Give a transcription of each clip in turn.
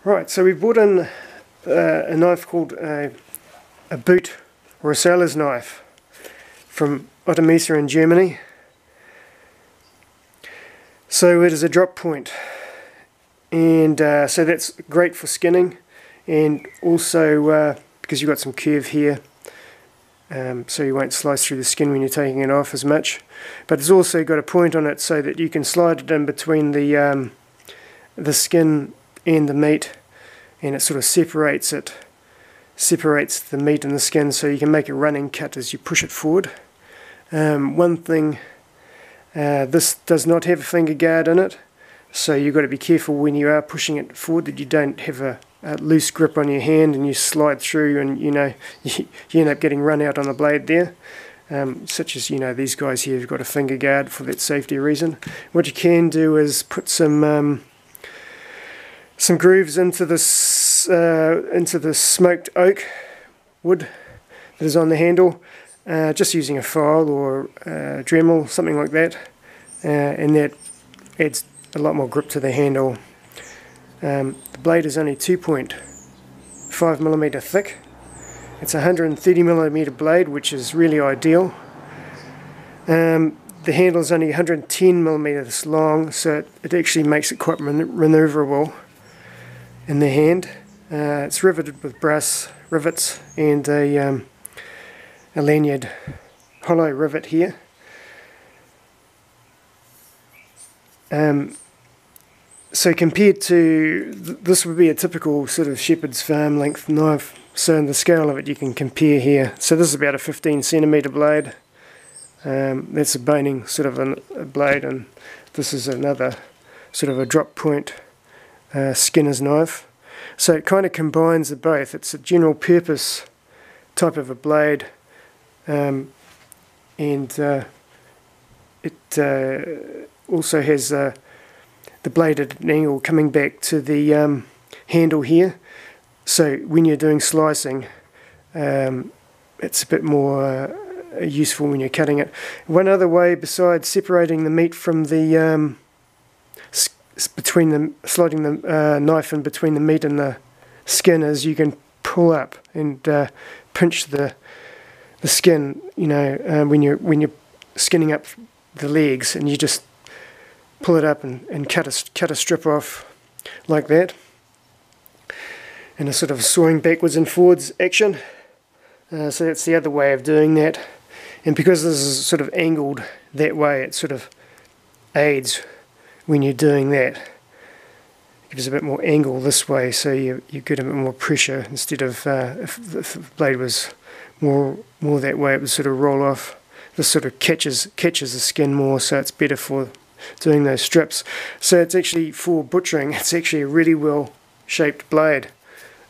Right, so we brought in a knife called a boot or a sailor's knife from Otter Messer in Germany. So it is a drop point, and so that's great for skinning, and also because you've got some curve here, so you won't slice through the skin when you're taking it off as much. But it's also got a point on it so that you can slide it in between the skin and the meat, and it sort of separates the meat and the skin, so you can make a running cut as you push it forward. One thing, this does not have a finger guard in it, so you've got to be careful when you are pushing it forward that you don't have a loose grip on your hand and you slide through, and you end up getting run out on the blade there. Such as these guys here have got a finger guard for that safety reason. What you can do is put some grooves into the smoked oak wood that is on the handle, just using a file or a Dremel, something like that, and that adds a lot more grip to the handle. The blade is only 2.5mm thick. It's a 130mm blade, which is really ideal. The handle is only 110mm long, so it actually makes it quite maneuverable in the hand. It's riveted with brass rivets and a lanyard hollow rivet here. So compared to, this would be a typical sort of shepherd's farm length knife, so in the scale of it you can compare here. So this is about a 15cm blade. That's a boning sort of a blade, and this is another sort of a drop point skinner's knife. So it kind of combines the both. It's a general purpose type of a blade, and it also has the blade at an angle coming back to the handle here. So when you're doing slicing, it's a bit more useful when you're cutting it. One other way besides separating the meat from the sliding the knife in between the meat and the skin is you can pull up and pinch the skin. When you're skinning up the legs, and you just pull it up and cut a strip off like that, in a sort of sawing backwards and forwards action. So that's the other way of doing that, and because this is sort of angled that way, it sort of aids when you're doing that. It gives a bit more angle this way, so you get a bit more pressure, instead of if the blade was more that way, it would sort of roll off. This sort of catches the skin more, so it's better for doing those strips. So it's actually, for butchering, it's actually a really well shaped blade.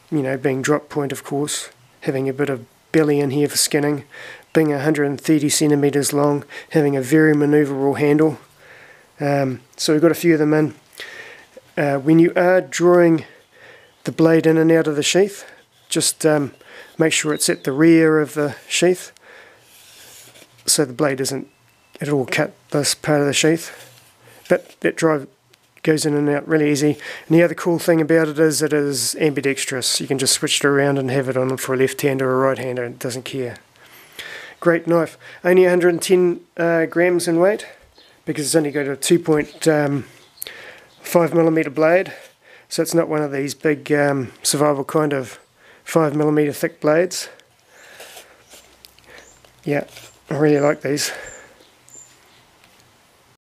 Being drop point, of course, having a bit of belly in here for skinning, being 130cm long, having a very manoeuvrable handle. So we've got a few of them in. When you are drawing the blade in and out of the sheath, just make sure it's at the rear of the sheath, so the blade isn't at all cut this part of the sheath. But that drive goes in and out really easy. And the other cool thing about it is ambidextrous. You can just switch it around and have it on for a left-hander or a right-hander, and it doesn't care. Great knife. Only 110 grams in weight, because it's only got a 2.5mm blade. So it's not one of these big survival kind of 5mm thick blades. Yeah, I really like these.